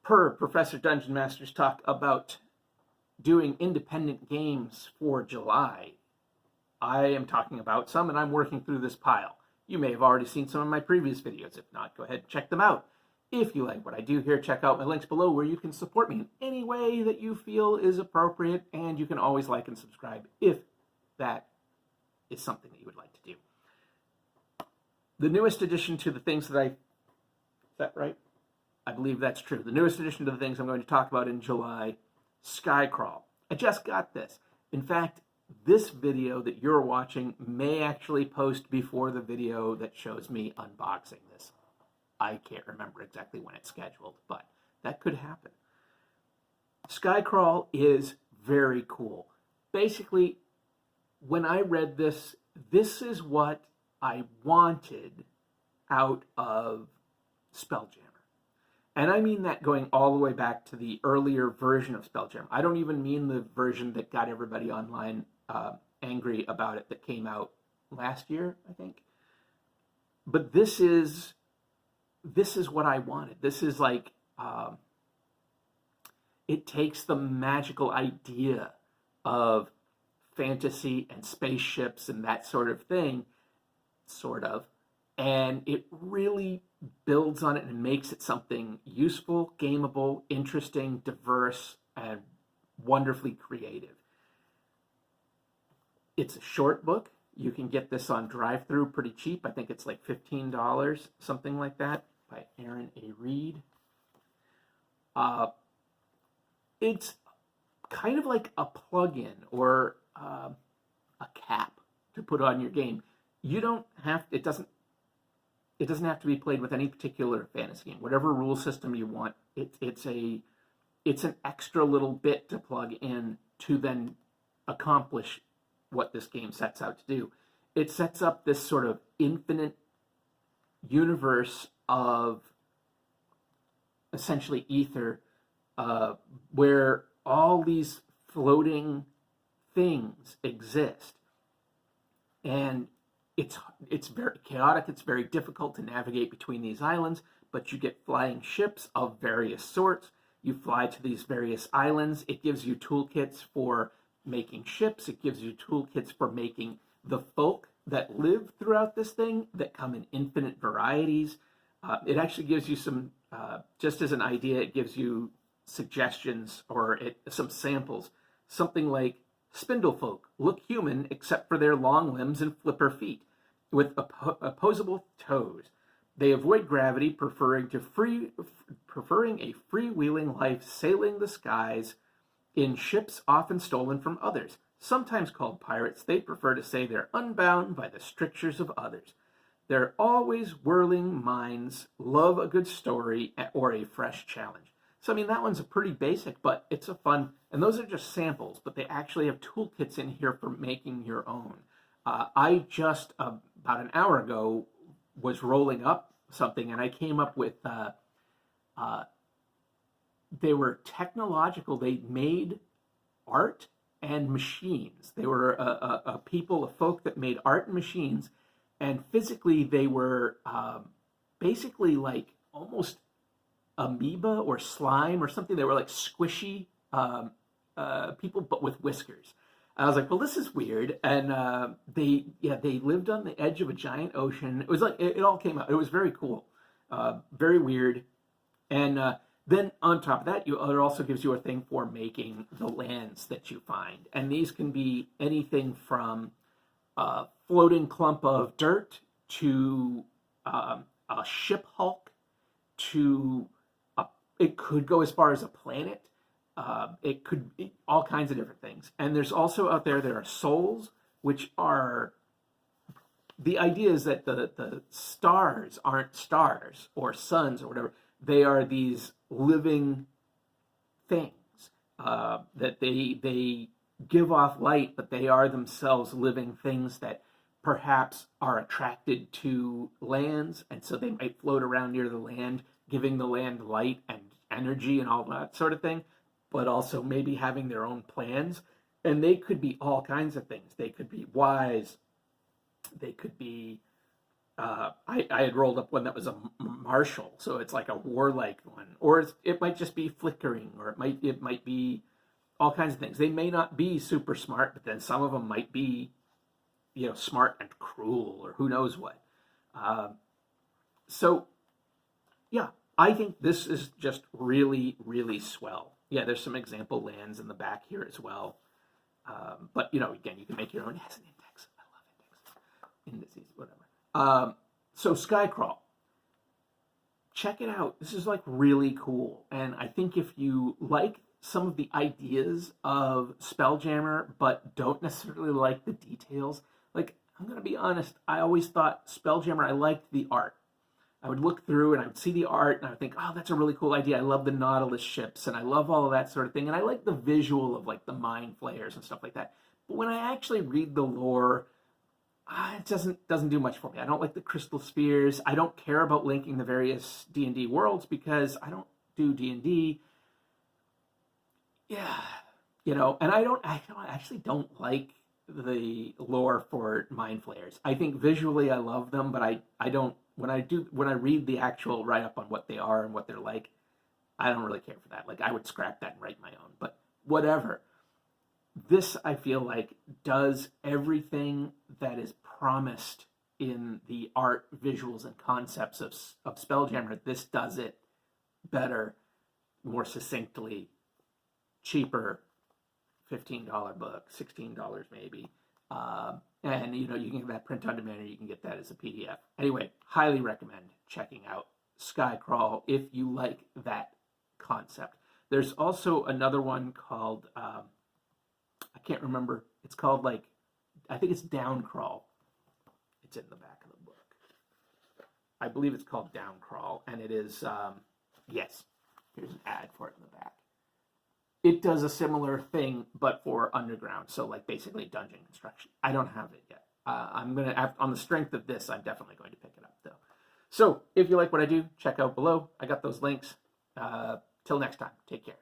per Professor Dungeon Master's talk about doing independent games for July, I am talking about some, and I'm working through this pile. You may have already seen some of my previous videos. If not, go ahead and check them out. If you like what I do here, check out my links below where you can support me in any way that you feel is appropriate, and you can always like and subscribe if that is something that you would like to do. The newest addition to the things that is that right? I believe that's true. The newest addition to the things I'm going to talk about in July, SkyCrawl. I just got this. In fact, this video that you're watching may actually post before the video that shows me unboxing this. I can't remember exactly when it's scheduled, but that could happen. SkyCrawl is very cool. Basically, when I read this, this is what I wanted out of Spelljammer. And I mean that going all the way back to the earlier version of Spelljammer. I don't even mean the version that got everybody online angry about it that came out last year, I think. But this is what I wanted. This is like, it takes the magical idea of fantasy and spaceships and that sort of thing, and it really builds on it and makes it something useful, gameable, interesting, diverse, and wonderfully creative. It's a short book. You can get this on drive-thru pretty cheap. I think it's like $15, something like that, by Aaron A. Reed. It's kind of like a plug-in or a cap to put on your game. You don't have, it doesn't have to be played with any particular fantasy game. Whatever rule system you want, it's an extra little bit to plug in to then accomplish what this game sets out to do. It sets up this sort of infinite universe of essentially ether, where all these floating things exist. And it's very chaotic, it's very difficult to navigate between these islands, but you get flying ships of various sorts. You fly to these various islands. It gives you toolkits for making ships. It gives you toolkits for making the folk that live throughout this thing that come in infinite varieties. It actually gives you some, just as an idea, it gives you suggestions or some samples. Something like, spindle folk look human except for their long limbs and flipper feet with opposable toes. They avoid gravity, preferring a freewheeling life sailing the skies in ships often stolen from others. Sometimes called pirates, they prefer to say they're unbound by the strictures of others. They're always whirling minds, love a good story or a fresh challenge. So, I mean, that one's a pretty basic, but it's a fun, and those are just samples, but they actually have toolkits in here for making your own. I just, about an hour ago, was rolling up something, and I came up with, they were technological. They made art and machines. They were a folk that made art and machines, and physically they were basically like almost amoeba or slime or something. They were like squishy people, but with whiskers. I was like, well, this is weird. And they lived on the edge of a giant ocean. It was like, it all came out. It was very cool, very weird. And then on top of that, it also gives you a thing for making the lands that you find. And these can be anything from a floating clump of dirt to a ship hulk to it could go as far as a planet. It could be all kinds of different things. And there's also out there are souls, which are, the idea is that the stars aren't stars or suns or whatever. They are these living things that they give off light, but they are themselves living things that perhaps are attracted to lands, and so they might float around near the land, giving the land light and energy and all that sort of thing, but also maybe having their own plans. And they could be all kinds of things. They could be wise. They could be I had rolled up one that was a martial, so it's like a warlike one, or it might just be flickering, or it might be all kinds of things. They may not be super smart, but then some of them might be, smart and cruel, or who knows what. So yeah, I think this is just really, really swell. Yeah, there's some example lands in the back here as well. But, again, you can make your own. It has an index. I love indices, whatever. So SkyCrawl, check it out. This is like really cool. And I think if you like some of the ideas of Spelljammer, but don't necessarily like the details, like, I'm going to be honest, I always thought Spelljammer, I liked the art. I would look through and I would see the art and I would think, oh, that's a really cool idea. I love the Nautilus ships and I love all of that sort of thing. And I like the visual of like the mind flayers and stuff like that. But when I actually read the lore, it doesn't do much for me. I don't like the crystal spheres. I don't care about linking the various D&D worlds because I don't do D&D. Yeah, and I actually don't like the lore for mind flayers. I think visually I love them, but I don't. When I read the actual write-up on what they are and what they're like, I don't really care for that. Like, I would scrap that and write my own, but whatever. This, I feel like, does everything that is promised in the art, visuals, and concepts of Spelljammer. This does it better, more succinctly, cheaper, $15 book, $16 maybe. And, you can get that print on demand, or you can get that as a PDF. Anyway, highly recommend checking out SkyCrawl if you like that concept. There's also another one called, I can't remember. It's called, I think it's Downcrawl. It's in the back of the book. I believe it's called Downcrawl, and it is, yes, here's an ad for it in the back. It does a similar thing, but for underground, so basically dungeon construction. I don't have it yet. I'm going to, on the strength of this, I'm definitely going to pick it up, though. So, if you like what I do, check out below. I got those links. Till next time, take care.